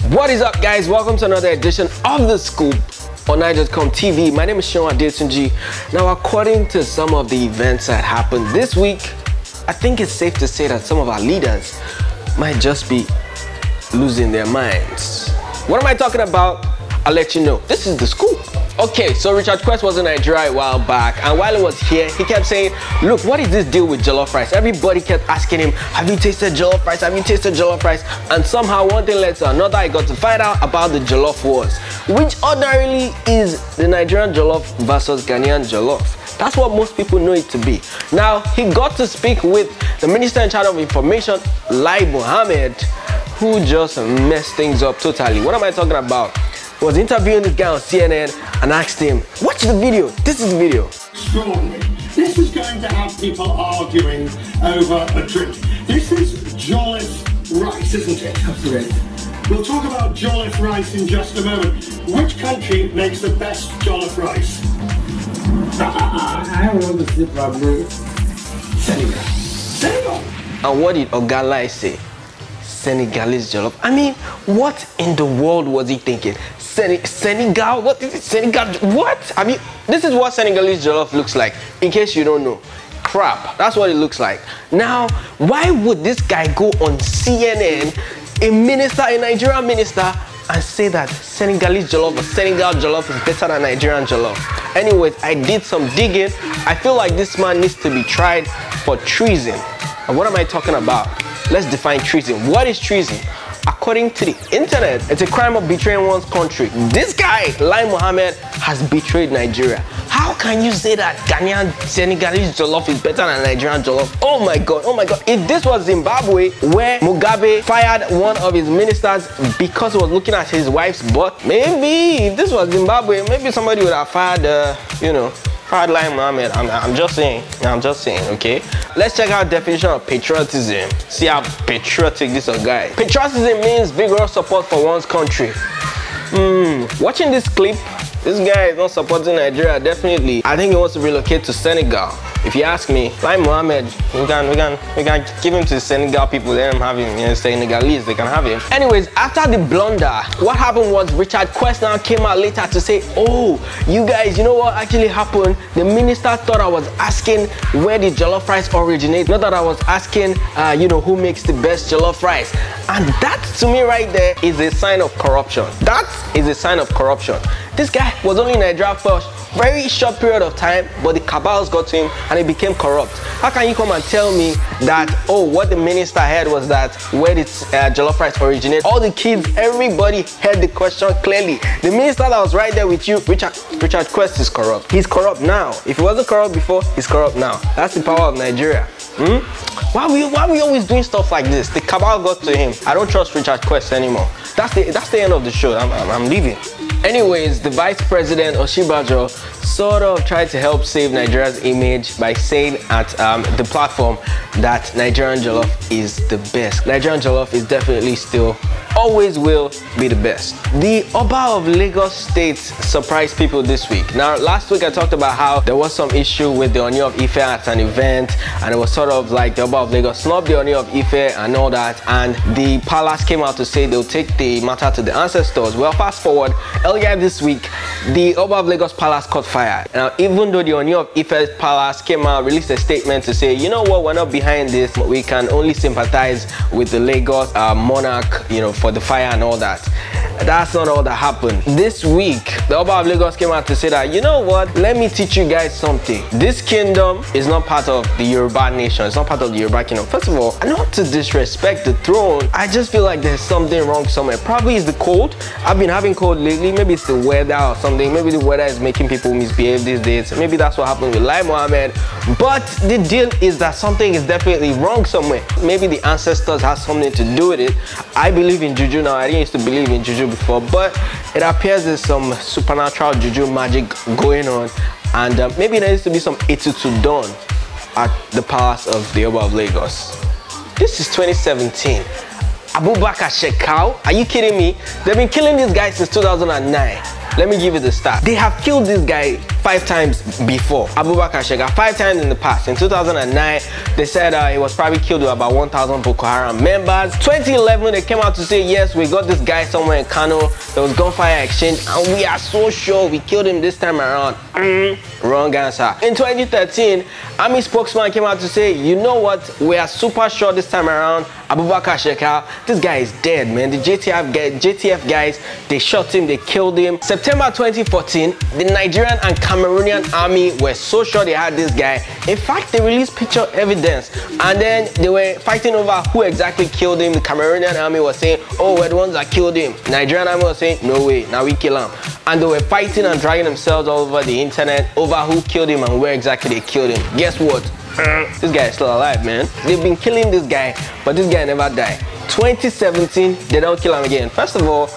What is up, guys? Welcome to another edition of The Scoop on Niger.com TV. My name is Shekau. Now, according to some of the events that happened this week, I think it's safe to say that some of our leaders might just be losing their minds. What am I talking about? I'll let you know. This is The Scoop. Okay, so Richard Quest was in Nigeria a while back, and while he was here, he kept saying, look, what is this deal with jollof rice? Everybody kept asking him, have you tasted jollof rice? Have you tasted jollof rice? And somehow one thing led to another, I got to find out about the jollof wars, which ordinarily is the Nigerian jollof versus Ghanaian jollof. That's what most people know it to be. Now, he got to speak with the Minister in charge of Information, Lai Mohammed, who just messed things up totally. What am I talking about? I was interviewing this guy on CNN and asked him, watch the video, this is the video. Extraordinary. This is going to have people arguing over a drink. This is jollof rice, isn't it? Absolutely. We'll talk about jollof rice in just a moment. Which country makes the best jollof rice? I want to say probably Senegal. Senegal! And what did Oga Lai say? Senegalese jollof. I mean, what in the world was he thinking? Senegal? What is it? Senegal? What? I mean, this is what Senegalese jollof looks like, in case you don't know. Crap. That's what it looks like. Now, why would this guy go on CNN, a Nigerian minister, and say that Senegalese jollof or Senegal jollof is better than Nigerian jollof? Anyways, I did some digging. I feel like this man needs to be tried for treason. And what am I talking about? Let's define treason. What is treason? According to the internet, it's a crime of betraying one's country. This guy, Lai Mohammed, has betrayed Nigeria. How can you say that Ghanaian Senegalese jollof is better than Nigerian jollof? Oh my god, oh my god. If this was Zimbabwe, where Mugabe fired one of his ministers because he was looking at his wife's butt, maybe if this was Zimbabwe, maybe somebody would have fired, fired Lai Mohammed. I'm just saying, okay? Let's check out definition of patriotism. See how patriotic this guy. Patriotism means vigorous support for one's country. Watching this clip, this guy is not supporting Nigeria, definitely. I think he wants to relocate to Senegal. If you ask me, Lai Mohammed, we can give him to the Senegal people, let them have him, Senegalese, they can have him. Anyways, after the blunder, what happened was Richard Quest now came out later to say, oh, you guys, you know what actually happened? The minister thought I was asking where the jollof rice originates, not that I was asking, who makes the best jollof rice. And that, to me right there, is a sign of corruption. That is a sign of corruption. This guy was only in Nigeria for a very short period of time, but the cabals got to him and he became corrupt. How can you come and tell me that, oh, what the minister heard was that where did jollof rice originate? All the kids, everybody heard the question clearly. The minister that was right there with you, Richard Quest, is corrupt. He's corrupt now. If he wasn't corrupt before, he's corrupt now. That's the power of Nigeria. Why are we always doing stuff like this? The cabal got to him. I don't trust Richard Quest anymore. That's the end of the show. I'm leaving. Anyways, the vice president Oshibajo sort of tried to help save Nigeria's image by saying at the platform that Nigerian jollof is the best. Nigerian jollof is definitely still, always will be the best. The Oba of Lagos State surprised people this week. Now, last week I talked about how there was some issue with the Oni of Ife at an event, and it was sort of like the Oba of Lagos snubbed the Oni of Ife and all that, and the palace came out to say they'll take the matter to the ancestors. Well, fast forward, earlier this week, the Oba of Lagos Palace caught fire. Now, even though the Oni of Ife Palace came out, released a statement to say, you know what, we're not behind this, we can only sympathize with the Lagos monarch, for the fire and all that. That's not all that happened. This week, the Oba of Lagos came out to say that, you know what, let me teach you guys something. This kingdom is not part of the Yoruba nation. It's not part of the Yoruba kingdom. First of all, not to disrespect the throne, I just feel like there's something wrong somewhere. Probably it's the cold. I've been having cold lately. Maybe it's the weather or something. Maybe the weather is making people misbehave these days. Maybe that's what happened with Lai Mohammed. But the deal is that something is definitely wrong somewhere. Maybe the ancestors have something to do with it. I believe in juju now. I didn't used to believe in juju before, but it appears there's some supernatural juju magic going on, and maybe there needs to be some etutu done at the palace of the Oba of Lagos. This is 2017. Abubakar Shekau, are you kidding me? They've been killing this guy since 2009. Let me give you the stat. They have killed this guy 5 times before. Abubakar Shekau, 5 times in the past. In 2009, they said he was probably killed with about 1,000 Boko Haram members. 2011, they came out to say, yes, we got this guy somewhere in Kano. There was gunfire exchange, and we are so sure we killed him this time around. Wrong answer. In 2013, Army spokesman came out to say, you know what, we are super sure this time around, Abubakar Shekau, this guy is dead, man. The JTF guys, they shot him, they killed him. September 2014, the Nigerian and Cameroonian army were so sure they had this guy. In fact, they released picture evidence, and then they were fighting over who exactly killed him. The Cameroonian army was saying, oh, we're the ones that killed him. The Nigerian army was saying, no way, now we kill him. And they were fighting and dragging themselves all over the internet over who killed him and where exactly they killed him. Guess what? This guy is still alive, man. They've been killing this guy, but this guy never died. 2017, they don't kill him again. First of all,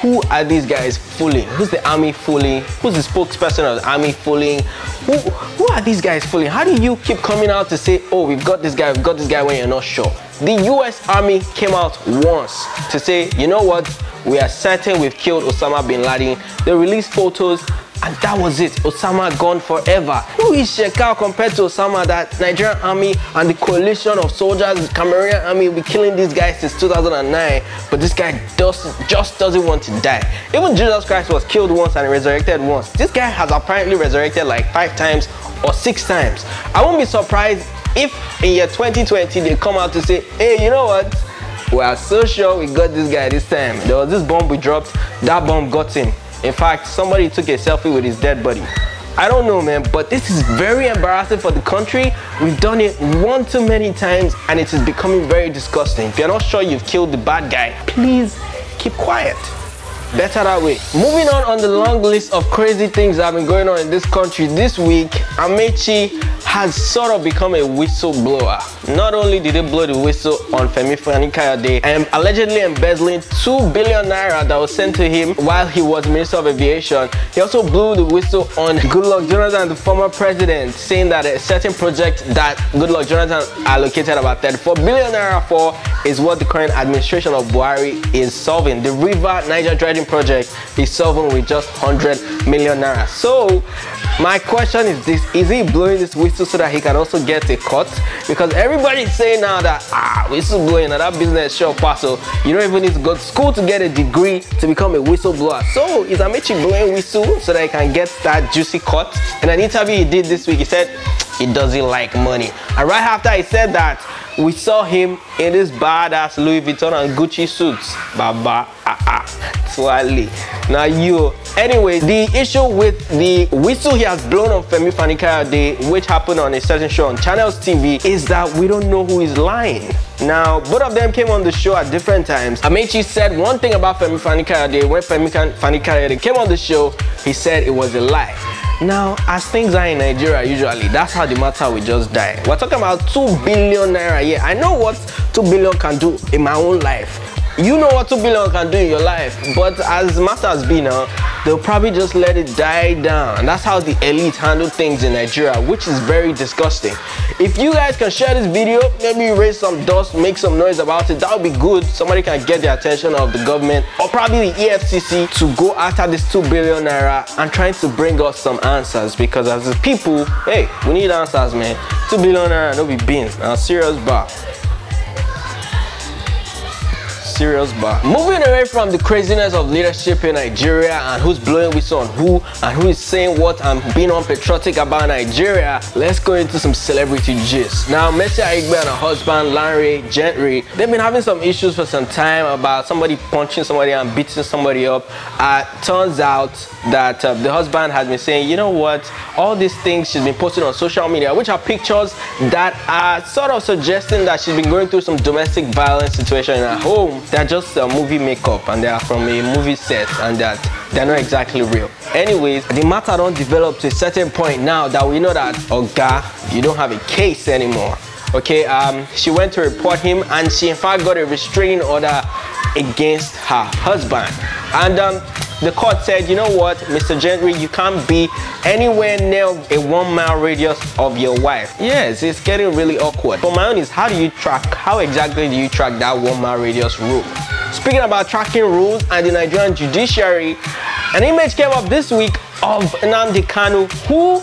who are these guys fooling? Who's the army fooling? Who's the spokesperson of the army fooling? Who are these guys fooling? How do you keep coming out to say, oh, we've got this guy when you're not sure? The US Army came out once to say, you know what, we are certain we've killed Osama bin Laden. They released photos, and that was it. Osama gone forever. Who is Shekau compared to Osama? That Nigerian army and the coalition of soldiers, the Cameroonian army, will be killing these guys since 2009, but this guy just doesn't want to die. Even Jesus Christ was killed once and resurrected once. This guy has apparently resurrected like 5 times or 6 times. I won't be surprised if in year 2020 they come out to say, hey, you know what? We are so sure we got this guy this time. There was this bomb we dropped, that bomb got him. In fact, somebody took a selfie with his dead body. I don't know, man, but this is very embarrassing for the country. We've done it one too many times, and it is becoming very disgusting. If you're not sure you've killed the bad guy, please keep quiet. Better that way. Moving on the long list of crazy things that have been going on in this country this week, Amaechi has sort of become a whistleblower. Not only did he blow the whistle on Femi Fani-Kayode and allegedly embezzling 2 billion naira that was sent to him while he was Minister of Aviation, he also blew the whistle on Goodluck Jonathan, the former president, saying that a certain project that Goodluck Jonathan allocated about 34 billion naira for is what the current administration of Buhari is solving. The River Niger dredging project is solving with just 100 million naira. So my question is this: is he blowing this whistle so that he can also get a cut? Because everybody's saying now that whistleblowing and that business sure parcel, you don't even need to go to school to get a degree to become a whistleblower. So is Amaechi blowing whistle so that he can get that juicy cut? In an interview he did this week, he said he doesn't like money, and right after he said that, we saw him in this badass Louis Vuitton and Gucci suits. Baba, Twali. Now you. Anyway, the issue with the whistle he has blown on Femi Fani-Kayode, which happened on a certain show on Channels TV, is that we don't know who is lying. Now, both of them came on the show at different times. Amaechi said one thing about Femi Fani-Kayode. When Femi Fani-Kayode came on the show, he said it was a lie. Now, as things are in Nigeria usually, that's how the matter will just die. We're talking about 2 billion naira a year. I know what 2 billion can do in my own life. You know what 2 billion can do in your life, but as matters be now, they'll probably just let it die down. And that's how the elite handle things in Nigeria, which is very disgusting. If you guys can share this video, maybe raise some dust, make some noise about it, that would be good. Somebody can get the attention of the government or probably the EFCC to go after this 2 billion naira and trying to bring us some answers, because as the people, hey, we need answers, man. 2 billion naira, no be beans. Now, serious bar. Serious bar. Moving away from the craziness of leadership in Nigeria and who's blowing whistle on who and who is saying what and being unpatriotic about Nigeria, let's go into some celebrity gist. Now, Aigbe and her husband Lai Gentry, they've been having some issues for some time about somebody punching somebody and beating somebody up. Turns out that the husband has been saying, you know what, all these things she's been posting on social media, which are pictures that are sort of suggesting that she's been going through some domestic violence situation in her home. They're just movie makeup and they are from a movie set, and that they're not exactly real. Anyways, the matter don't develop to a certain point now that we know that, oh God, you don't have a case anymore. Okay, she went to report him, and she in fact got a restraining order against her husband. And the court said, you know what, Mr. Gentry, you can't be anywhere near a 1 mile radius of your wife. Yes, it's getting really awkward. But my own is, how exactly do you track that 1 mile radius rule? Speaking about tracking rules and the Nigerian judiciary, An image came up this week of Nnamdi Kanu, who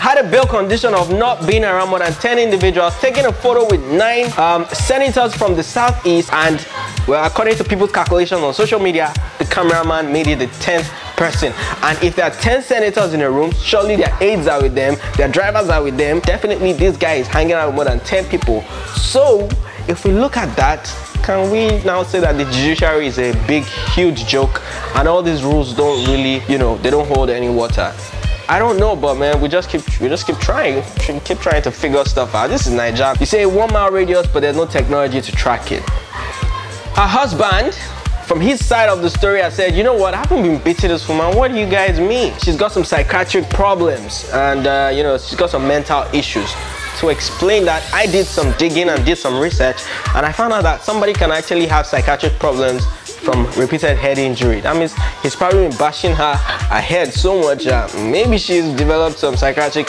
had a bail condition of not being around more than 10 individuals, taking a photo with 9 senators from the southeast, and well, according to people's calculations on social media, the cameraman made it the 10th person. And if there are 10 senators in a room, surely their aides are with them, their drivers are with them. Definitely this guy is hanging out with more than 10 people. So if we look at that, can we now say that the judiciary is a big, huge joke and all these rules don't really, they don't hold any water? I don't know, but man, we just keep trying. Keep trying to figure stuff out. This is Nigeria. You say 1 mile radius, but there's no technology to track it. Her husband, from his side of the story, I said, you know what, I haven't been beating this woman. What do you guys mean? She's got some psychiatric problems and she's got some mental issues. To explain that, I did some digging and did some research, and I found out that somebody can actually have psychiatric problems from repeated head injury. That means he's probably been bashing her head so much, maybe she's developed some psychiatric,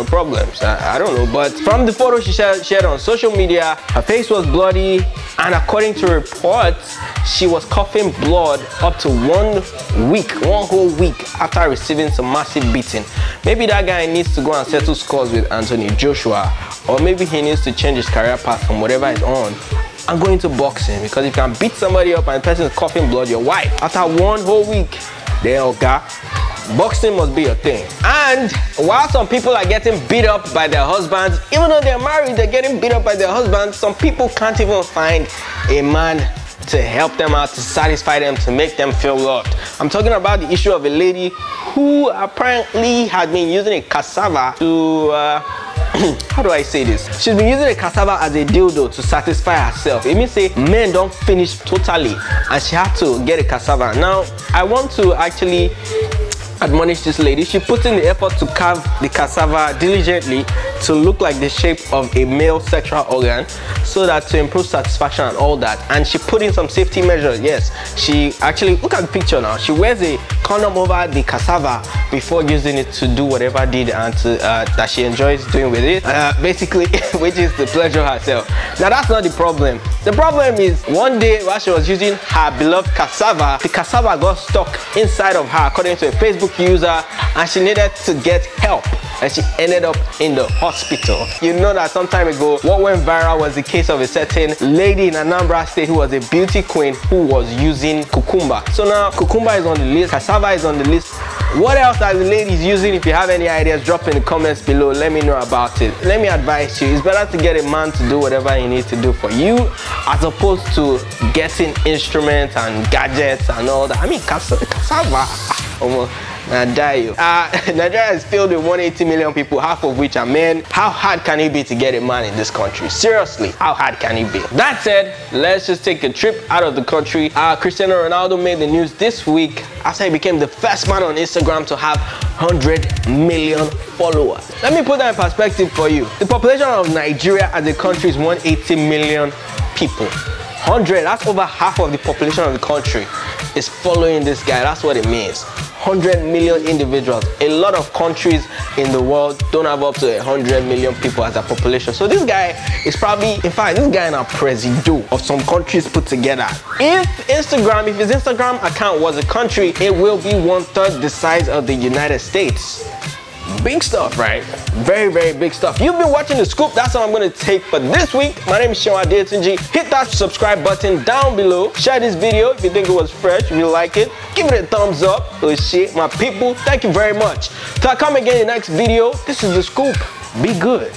problems. I don't know. But from the photo she shared on social media, her face was bloody, and according to reports, she was coughing blood up to 1 whole week after receiving some massive beating. Maybe that guy needs to go and settle scores with Anthony Joshua, or maybe he needs to change his career path from whatever he's on and go into boxing, because if you can beat somebody up and the person is coughing blood, your wife, after 1 whole week, then okay, boxing must be your thing. And while some people are getting beat up by their husbands, even though they're married, they're getting beat up by their husbands, some people can't even find a man to help them out, to satisfy them, to make them feel loved. I'm talking about the issue of a lady who apparently had been using a cassava to how do I say this? She's been using a cassava as a dildo to satisfy herself. It means say men don't finish totally, and she had to get a cassava. Now, I want to actually admonish this lady. She put in the effort to carve the cassava diligently to look like the shape of a male sexual organ, so that to improve satisfaction and all that. And she put in some safety measures. Yes, she actually, look at the picture now, she wears a condom over the cassava before using it to do whatever did and that she enjoys doing with it, basically, which is to pleasure herself. Now that's not the problem. The problem is, one day while she was using her beloved cassava, the cassava got stuck inside of her, according to a Facebook user, and she needed to get help, and she ended up in the hospital. You know that some time ago, what went viral was the case of a certain lady in Anambra State who was a beauty queen who was using cucumber. So now cucumber is on the list, cassava is on the list. What else are the ladies using? If you have any ideas, drop in the comments below. Let me know about it. Let me advise you, it's better to get a man to do whatever he needs to do for you, as opposed to getting instruments and gadgets and all that. I mean, cassava. Almost. Nigeria is filled with 180 million people, half of which are men. How hard can it be to get a man in this country? Seriously, how hard can it be? That said, let's just take a trip out of the country. Cristiano Ronaldo made the news this week after he became the first man on Instagram to have 100 million followers. Let me put that in perspective for you. The population of Nigeria as a country is 180 million people. 100, that's over half of the population of the country is following this guy. That's what it means. 100 million individuals. A lot of countries in the world don't have up to 100 million people as a population. So this guy is probably, in fact, this guy is a president of some countries put together. If his Instagram account was a country, it will be 1/3 the size of the United States. Big stuff, right? Very, very big stuff. You've been watching The Scoop. That's all I'm going to take for this week. My name is Shekau. Hit that subscribe button down below. Share this video if you think it was fresh, if you like it. Give it a thumbs up. Oh shit, my people. Thank you very much. Till I come again in the next video, this is The Scoop. Be good.